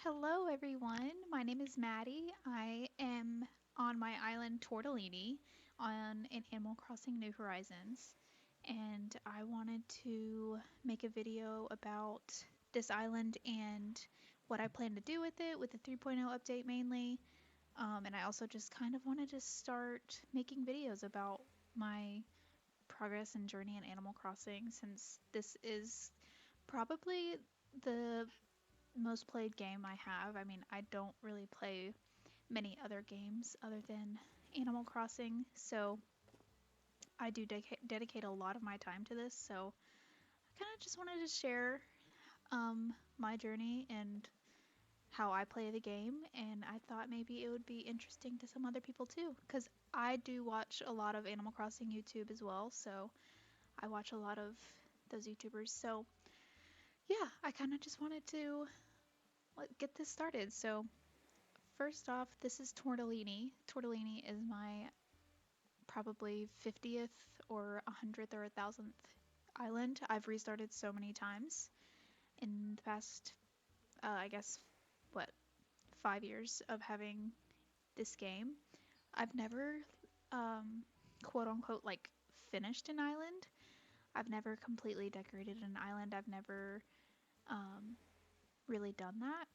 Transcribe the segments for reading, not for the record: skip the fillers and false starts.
Hello, everyone. My name is Maddie. I am on my island Tortellini on an Animal Crossing New Horizons, and I wanted to make a video about this island and what I plan to do with the 3.0 update mainly. And I also just kind of wanted to start making videos about my progress and journey in Animal Crossing since this is probably the most played game I have. I mean, I don't really play many other games other than Animal Crossing, so I do dedicate a lot of my time to this. So I kind of just wanted to share my journey and how I play the game, and I thought maybe it would be interesting to some other people too, because I do watch a lot of Animal Crossing YouTube as well, so I watch a lot of those YouTubers. So yeah, I kind of just wanted to get this started. So first off, this is Tortellini. Tortellini is my probably 50th or 100th or 1000th island. I've restarted so many times in the past, I guess, what, 5 years of having this game. I've never, quote unquote, like finished an island. I've never completely decorated an island. I've never um, really done that.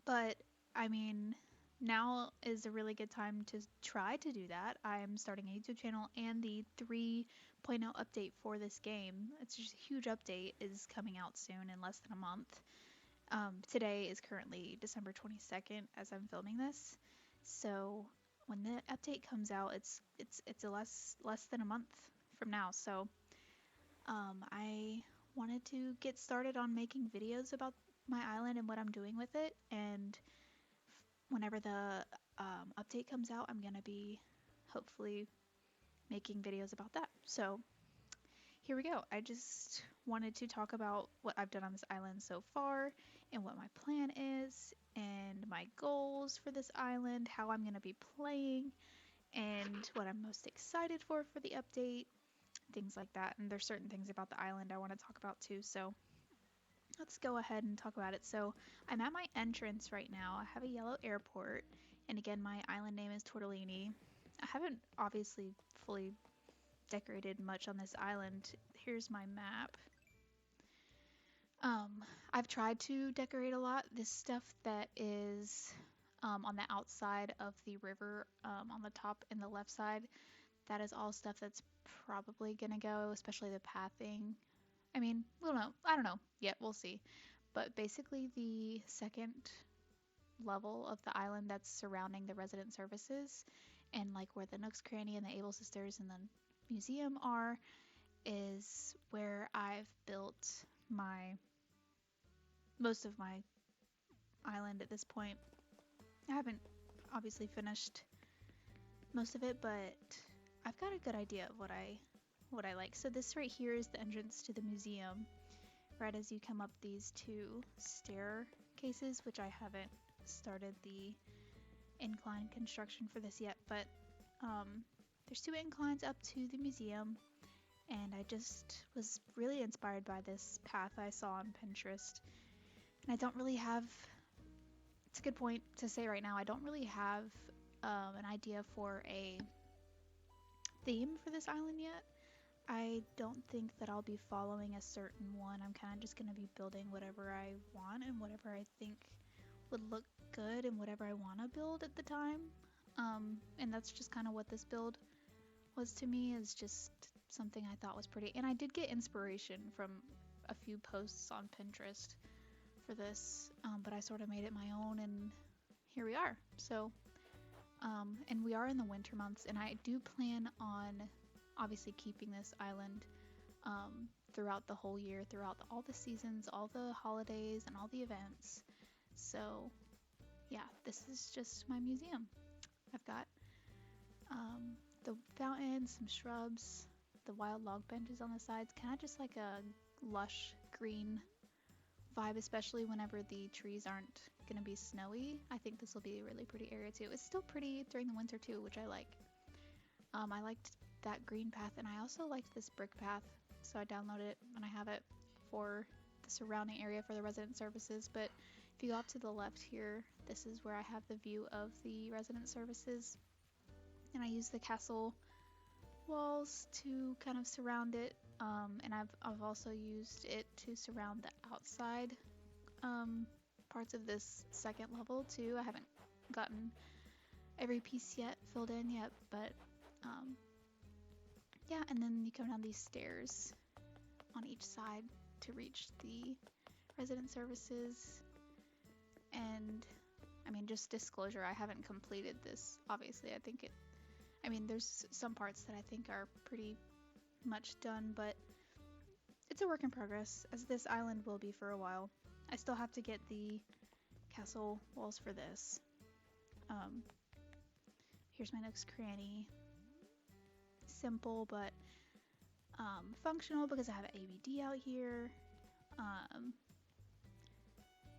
But I mean, now is a really good time to try to do that. I'm starting a YouTube channel, and the 3.0 update for this game, it's just a huge update, is coming out soon in less than a month. Today is currently December 22nd as I'm filming this. So when the update comes out, it's a less than a month from now. So I wanted to get started on making videos about my island and what I'm doing with it, and whenever the update comes out, I'm going to be hopefully making videos about that. So here we go. I just wanted to talk about what I've done on this island so far and what my plan is and my goals for this island, how I'm going to be playing, and what I'm most excited for the update, things like that. And there's certain things about the island I want to talk about too. So let's go ahead and talk about it. So I'm at my entrance right now. I have a yellow airport, and again, my island name is Tortellini. I haven't obviously fully decorated much on this island. Here's my map. I've tried to decorate a lot. This stuff that is on the outside of the river, on the top and the left side, that is all stuff that's probably gonna go, especially the pathing. I mean, we'll know. I don't know yet. We'll see. But basically, the second level of the island that's surrounding the resident services and like where the Nooks Cranny and the Able Sisters and the museum are is where I've built my most of my island at this point. I haven't obviously finished most of it, but I've got a good idea of what I like. So this right here is the entrance to the museum. Right as you come up these two staircases, which I haven't started the incline construction for this yet, but there's two inclines up to the museum, and I just was really inspired by this path I saw on Pinterest. And I don't really have, it's a good point to say right now, I don't really have an idea for a theme for this island yet. I don't think that I'll be following a certain one. I'm kind of just going to be building whatever I want and whatever I think would look good and whatever I want to build at the time. And that's just kind of what this build was to me, is just something I thought was pretty. And I did get inspiration from a few posts on Pinterest for this, but I sort of made it my own, and here we are. So, and we are in the winter months, and I do plan on obviously keeping this island throughout the whole year, throughout all the seasons, all the holidays, and all the events. So, yeah, this is just my museum. I've got the fountain, some shrubs, the wild log benches on the sides, kind of just like a lush green vibe, especially whenever the trees aren't going to be snowy. I think this will be a really pretty area too. It's still pretty during the winter too, which I like. I liked that green path, and I also liked this brick path, so I downloaded it and I have it for the surrounding area for the resident services. But if If you go off to the left here, this is where I have the view of the resident services. And I use the castle walls to kind of surround it. And I've also used it to surround the outside parts of this second level too. I haven't gotten every piece yet filled in yet, but yeah, and then you come down these stairs on each side to reach the resident services. And I mean, just disclosure, I haven't completed this, obviously. I mean, there's some parts that I think are pretty much done, but it's a work in progress, as this island will be for a while. I still have to get the castle walls for this. Here's my next cranny. Simple, but functional because I have an ABD out here.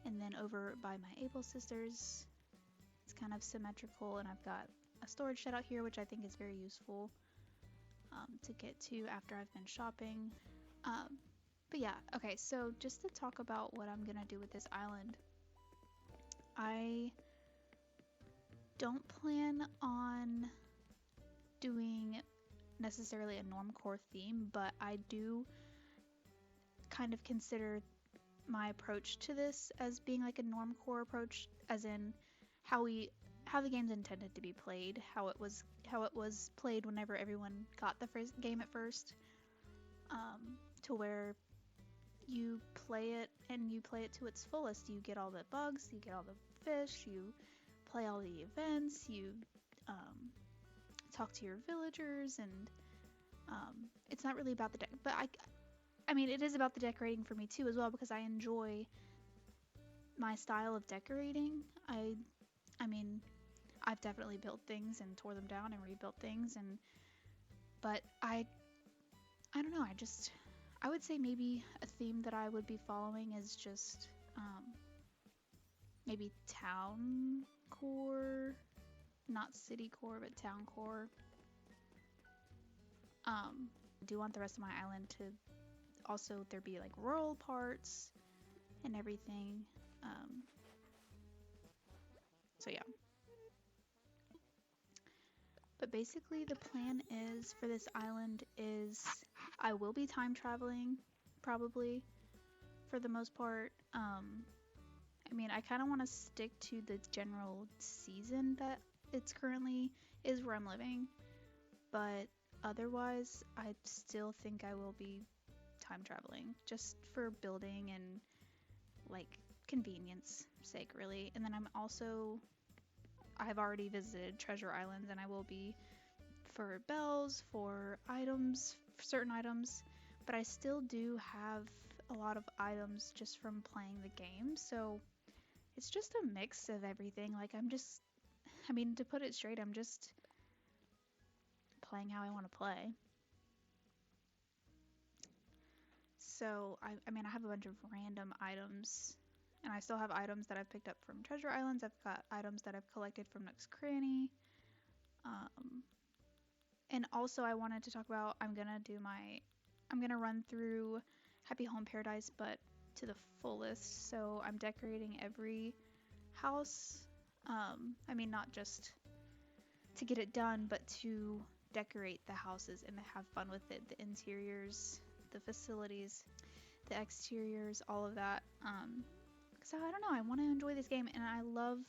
And then over by my Able sisters, it's kind of symmetrical, and I've got a storage shed out here, which I think is very useful to get to after I've been shopping. But yeah, okay, so just to talk about what I'm gonna do with this island, I don't plan on doing necessarily a normcore theme, but I do kind of consider my approach to this as being like a normcore approach, as in how the game's intended to be played, how it was played whenever everyone got the first game at first, to where you play it and you play it to its fullest. You get all the bugs, you get all the fish, you play all the events, you talk to your villagers, and it's not really about the deck, but I mean, it is about the decorating for me too as well, because I enjoy my style of decorating. I mean, I've definitely built things and tore them down and rebuilt things, but I don't know, I would say maybe a theme that I would be following is just maybe town core, not city core, but town core. I do want the rest of my island to also there be like rural parts and everything. So yeah. But basically the plan is for this island is I will be time traveling probably for the most part. I mean, I kind of want to stick to the general season that it's currently is where I'm living, but otherwise I still think I will be time traveling just for building and like convenience sake, really. And then I've already visited Treasure Islands, and I will be for bells, for items, for certain items, but I still do have a lot of items just from playing the game, so it's just a mix of everything. Like I mean, to put it straight, I'm just playing how I want to play. So, I mean, I have a bunch of random items, and I still have items that I've picked up from Treasure Islands. I've got items that I've collected from Nook's Cranny. And also I wanted to talk about, I'm gonna run through Happy Home Paradise, but to the fullest. So I'm decorating every house. I mean, not just to get it done, but to decorate the houses and to have fun with it. The interiors, the facilities, the exteriors, all of that. So I don't know, I want to enjoy this game, and I love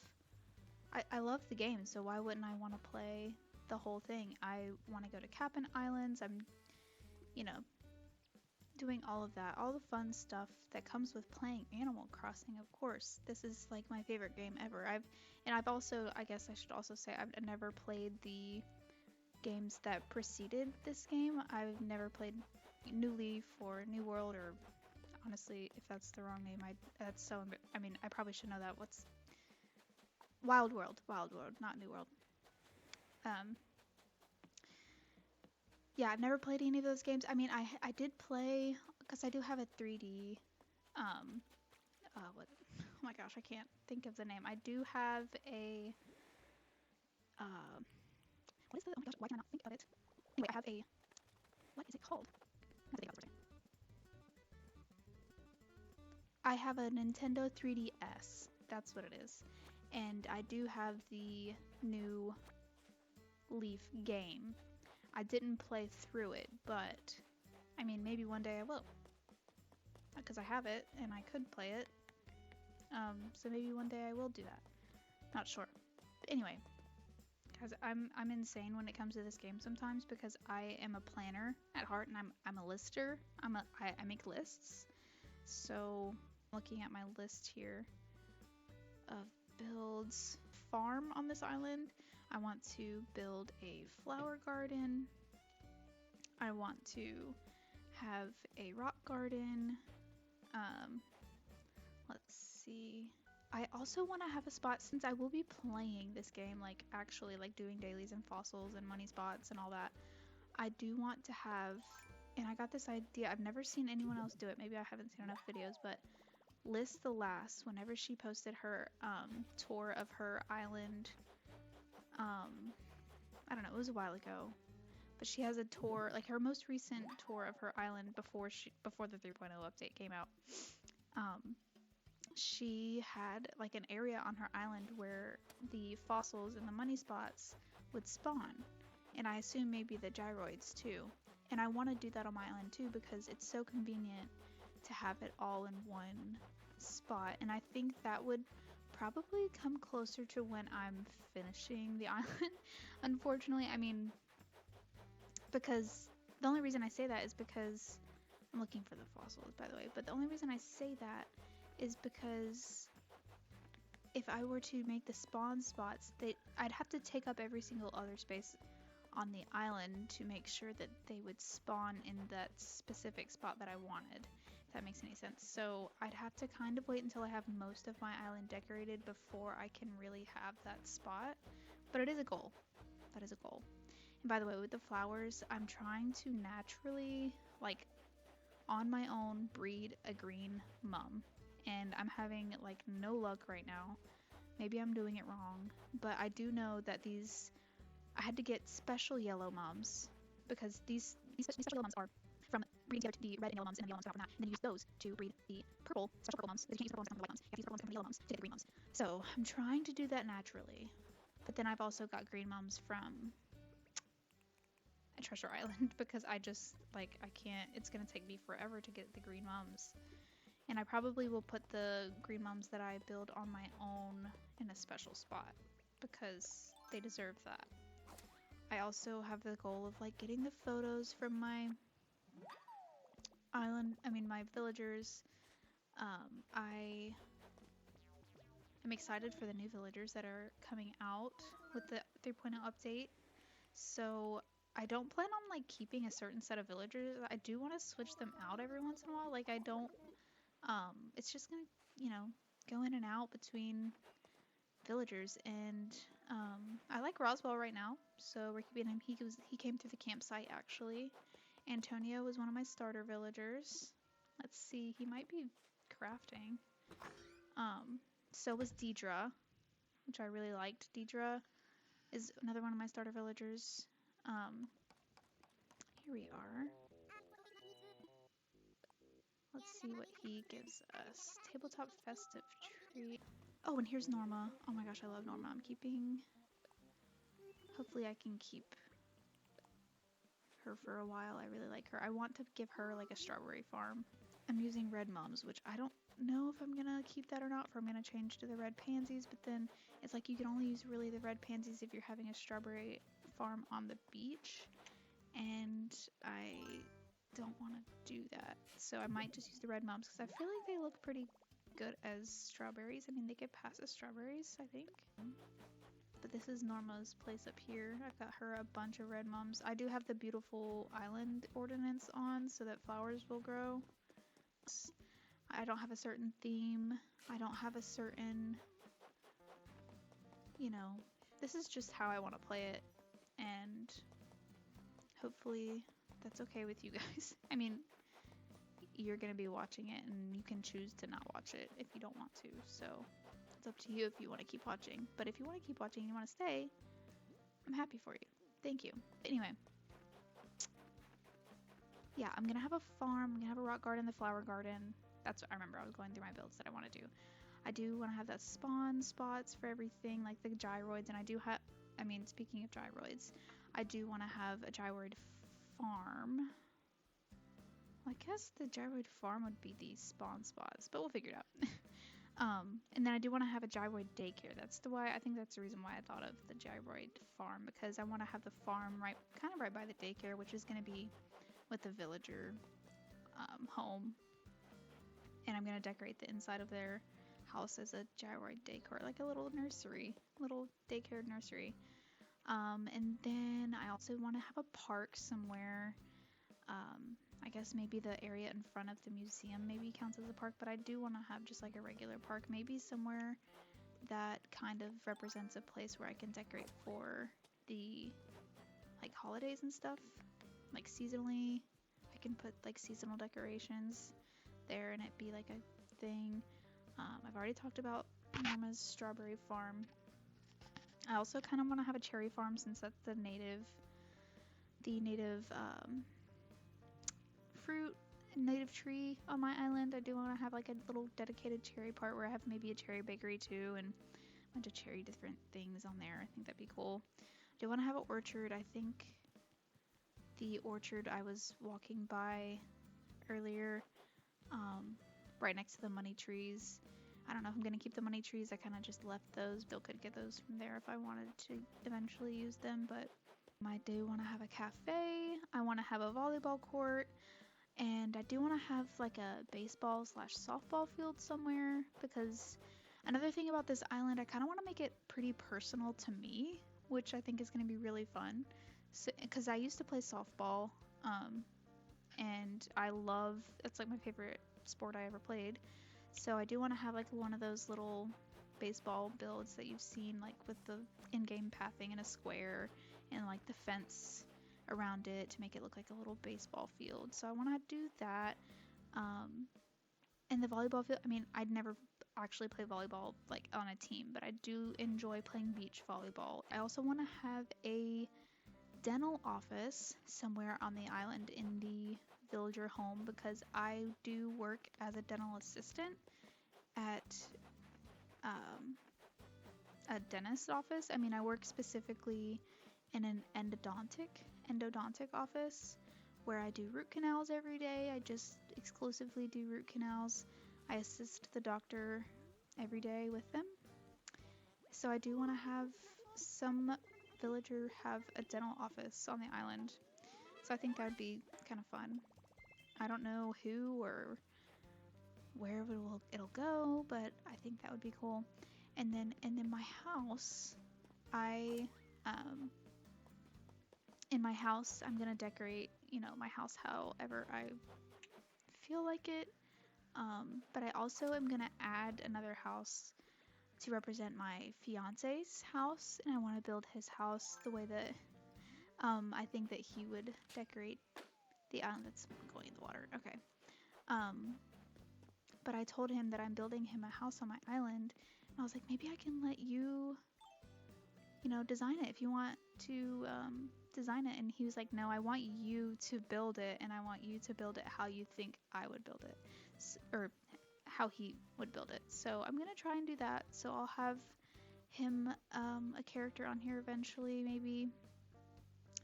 the game, so why wouldn't I want to play the whole thing? I want to go to Cap'n Islands. I'm, doing all of that, all the fun stuff that comes with playing Animal Crossing, of course. This is like my favorite game ever. I've also, I guess I should also say, I've never played the games that preceded this game. I've never played New Leaf or New World, or honestly, if that's the wrong name, I mean, I probably should know that. What's Wild World, not New World. Yeah, I've never played any of those games. I mean, I did play, because I do have a 3D, what, oh my gosh, I can't think of the name. I do have a, what is the, oh my gosh, why can I not think of it? Anyway, I have a, what is it called? I have a Nintendo 3DS. That's what it is. And I do have the new Leaf game. I didn't play through it, but I mean, maybe one day I will. Because I have it and I could play it. So maybe one day I will do that. Not sure. But anyway, guys, I'm insane when it comes to this game sometimes because I am a planner at heart and I'm a lister. I make lists. So looking at my list here of builds, farm on this island. I want to build a flower garden. I want to have a rock garden. Let's see. I also want to have a spot, since I will be playing this game, like actually like doing dailies and fossils and money spots and all that. I do want to have, and I got this idea, I've never seen anyone else do it, maybe I haven't seen enough videos, but Liz the Last, whenever she posted her tour of her island, I don't know, it was a while ago, but she has a tour, like her most recent tour of her island before the 3.0 update came out. She had like an area on her island where the fossils and the money spots would spawn, and I assume maybe the gyroids too. And I want to do that on my island too because it's so convenient to have it all in one spot, and I think that would probably come closer to when I'm finishing the island. Unfortunately, I mean, because the only reason I say that is because I'm looking for the fossils, by the way, but the only reason I say that is because if I were to make the spawn spots, I'd have to take up every single other space on the island to make sure that they would spawn in that specific spot that I wanted, if that makes any sense. So I'd have to kind of wait until I have most of my island decorated before I can really have that spot. But it is a goal. That is a goal. And by the way, with the flowers, I'm trying to naturally, like, on my own, breed a green mum. And I'm having like no luck right now. Maybe I'm doing it wrong, but I do know that I had to get special yellow mums because these special yellow mums are from breeding together the red and yellow mums and the yellow mums come from that, and then you use those to breed the special purple mums. Because you can't use purple mums to come from the white mums. You have to use purple mums to come from the yellow mums to get the green mums. So I'm trying to do that naturally, but then I've also got green mums from a Treasure Island because I just like I can't. It's gonna take me forever to get the green mums. And I probably will put the green mums that I build on my own in a special spot because they deserve that. I also have the goal of like getting the photos from my my villagers. I am excited for the new villagers that are coming out with the 3.0 update. So I don't plan on like keeping a certain set of villagers. I do want to switch them out every once in a while. Like I don't it's just gonna, go in and out between villagers, and I like Roswell right now, so we're keeping him. He came through the campsite actually. Antonio was one of my starter villagers. Let's see, he might be crafting. So was Deidre, which I really liked. Deidre is another one of my starter villagers. Here we are. Let's see what he gives us. Tabletop festive tree. Oh, and here's Norma. Oh my gosh, I love Norma. Hopefully I can keep her for a while. I really like her. I want to give her like a strawberry farm. I'm using red mums, which I don't know if I'm gonna keep that or not, or I'm gonna change to the red pansies, but then it's like you can only use really the red pansies if you're having a strawberry farm on the beach, and I don't want to do that. So I might just use the red mums because I feel like they look pretty good as strawberries. I mean, they could pass as strawberries, I think. But this is Norma's place up here. I've got her a bunch of red mums. I do have the beautiful island ordinance on so that flowers will grow. I don't have a certain theme. I don't have a certain, this is just how I want to play it. And hopefully that's okay with you guys. I mean, you're going to be watching it and you can choose to not watch it if you don't want to. So it's up to you if you want to keep watching. But if you want to keep watching and you want to stay, I'm happy for you. Thank you. But anyway, yeah, I'm going to have a farm. I'm going to have a rock garden, the flower garden. That's what I remember. I was going through my builds that I want to do. I do want to have that spawn spots for everything, like the gyroids, and I do have, I mean, speaking of gyroids, I do want to have a gyroid farm. Well, I guess the gyroid farm would be these spawn spots, but we'll figure it out. And then I do want to have a gyroid daycare. I think that's the reason why I thought of the gyroid farm, because I want to have the farm kind of right by the daycare, which is going to be with the villager home. And I'm going to decorate the inside of their house as a gyroid daycare, like a little nursery, little daycare nursery. And then I also want to have a park somewhere. I guess maybe the area in front of the museum maybe counts as a park, but I do want to have just like a regular park, maybe somewhere that kind of represents a place where I can decorate for the like holidays and stuff, like seasonally. I can put like seasonal decorations there and it be like a thing. I've already talked about Mama's strawberry farm. I also kind of want to have a cherry farm since that's the native fruit native tree on my island. I do want to have like a little dedicated cherry part where I have maybe a cherry bakery too and a bunch of cherry different things on there. I think that'd be cool. I do want to have an orchard. I think the orchard I was walking by earlier, right next to the money trees. I don't know if I'm going to keep the money trees. I kind of just left those. Bill could get those from there if I wanted to eventually use them, but I do want to have a cafe. I want to have a volleyball court. And I do want to have like a baseball/softball field somewhere, because another thing about this island, I kind of want to make it pretty personal to me, which I think is going to be really fun. Because I used to play softball, and it's like my favorite sport I ever played. So I do want to have like one of those little baseball builds that you've seen, like with the in-game pathing in a square and like the fence around it to make it look like a little baseball field. So I want to do that. And the volleyball field, I mean, I'd never actually play volleyball like on a team, but I do enjoy playing beach volleyball. I also want to have a dental office somewhere on the island in the villager home, because I do work as a dental assistant at a dentist's office. I mean, I work specifically in an endodontic office where I do root canals every day. I just exclusively do root canals. I assist the doctor every day with them. So I do want to have some villager have a dental office on the island. So I think that would be kind of fun. I don't know who or where it'll go, but I think that would be cool. And then my house, in my house, I'm gonna decorate, my house however I feel like it. But I also am gonna add another house to represent my fiance's house, and I want to build his house the way that I think that he would decorate the island. That's going in the water. Okay. But I told him that I'm building him a house on my island, and I was like, maybe I can let you, design it if you want to design it. And he was like, no, I want you to build it, and I want you to build it how you think I would build it, or how he would build it. So I'm gonna try and do that. So I'll have him a character on here eventually, maybe.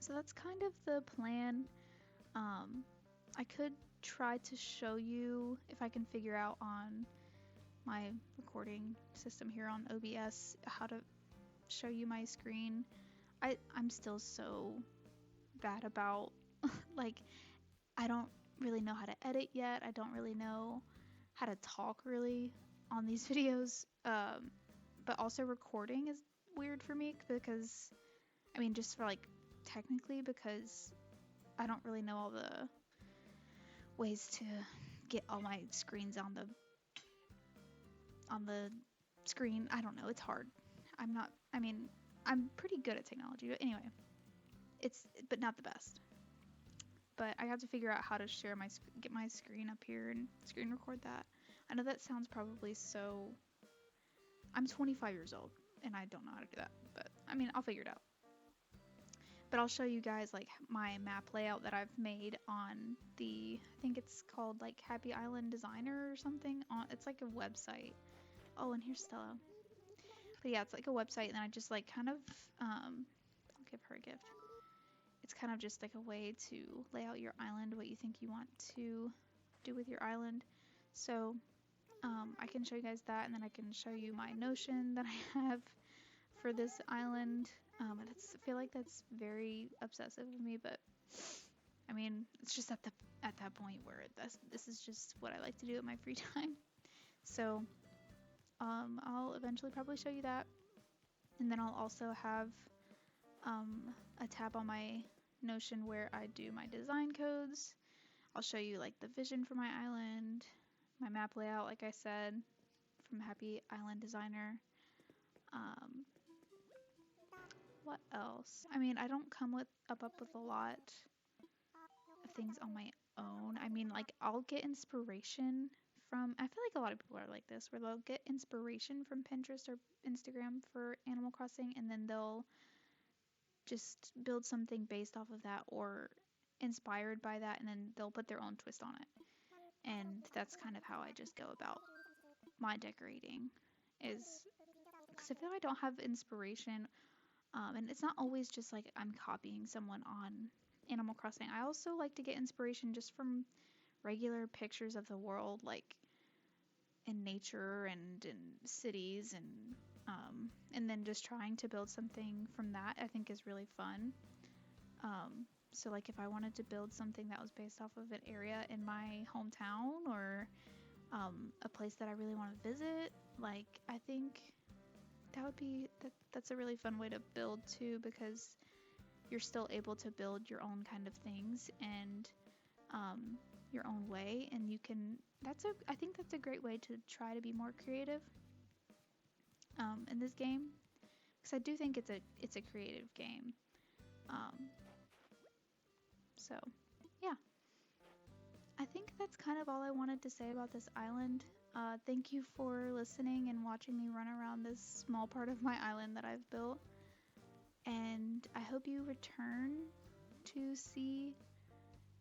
So that's kind of the plan. I could try to show you if I can figure out on my recording system here on OBS how to show you my screen. I'm still so bad about like, I don't really know how to edit yet. I don't really know how to talk really on these videos. But also recording is weird for me because, I mean, just for like technically, because I don't really know all the ways to get all my screens on the screen. I don't know, it's hard. I'm pretty good at technology, but anyway, but not the best. But I have to figure out how to get my screen up here and screen record that. I know that sounds probably so, I'm 25 years old and I don't know how to do that, but I mean, I'll figure it out. But I'll show you guys like my map layout that I've made on I think it's called like Happy Island Designer or something. It's like a website. Oh, and here's Stella. But yeah, it's like a website, and I just like kind of I'll give her a gift. It's kind of just like a way to lay out your island, what you think you want to do with your island. So I can show you guys that, and then I can show you my notion that I have for this island. And I feel like that's very obsessive of me, but I mean, it's just at that point where this is just what I like to do at my free time. So I'll eventually probably show you that, and then I'll also have a tab on my Notion where I do my design codes. I'll show you like the vision for my island, my map layout, like I said, from Happy Island Designer. What else? I mean, I don't come up with a lot of things on my own. I mean, like I'll get inspiration from. I feel like a lot of people are like this, where they'll get inspiration from Pinterest or Instagram for Animal Crossing, and then they'll just build something based off of that or inspired by that, and then they'll put their own twist on it. And that's kind of how I just go about my decorating, is because I feel like I don't have inspiration, and it's not always just like I'm copying someone on Animal Crossing. I also like to get inspiration just from regular pictures of the world, like in nature and in cities, and then just trying to build something from that I think is really fun. So like if I wanted to build something that was based off of an area in my hometown, or a place that I really want to visit, like I think that's a really fun way to build too, because you're still able to build your own kind of things, and your own way, and you can I think that's a great way to try to be more creative in this game, because I do think it's a creative game. um, so yeah, I think that's kind of all I wanted to say about this island. Thank you for listening and watching me run around this small part of my island that I've built, and I hope you return to see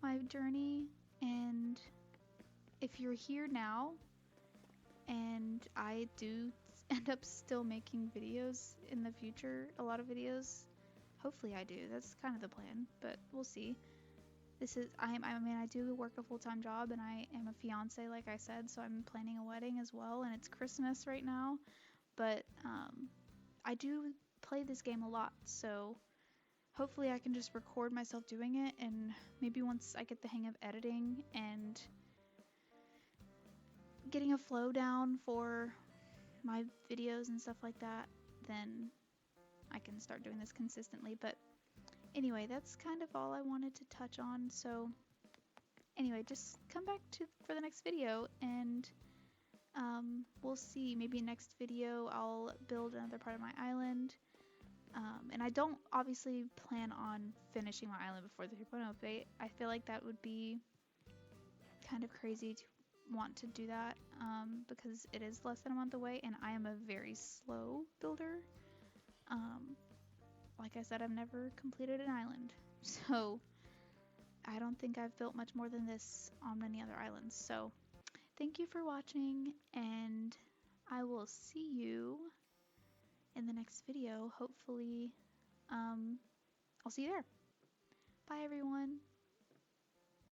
my journey. And if you're here now, and I do end up still making videos in the future, a lot of videos, hopefully I do, that's kind of the plan, but we'll see. I mean, I do work a full-time job, and I am a fiance, like I said, so I'm planning a wedding as well, and it's Christmas right now, but I do play this game a lot, so hopefully I can just record myself doing it, and maybe once I get the hang of editing and getting a flow down for my videos and stuff like that, then I can start doing this consistently. But anyway, that's kind of all I wanted to touch on. So anyway, just come back for the next video, and we'll see. Maybe next video I'll build another part of my island. And I don't obviously plan on finishing my island before the 3.0 update. I feel like that would be kind of crazy to want to do that, because it is less than a month away, and I am a very slow builder. Like I said, I've never completed an island, so I don't think I've built much more than this on any other islands. So thank you for watching, and I will see you in the next video. Hopefully, I'll see you there. Bye, everyone.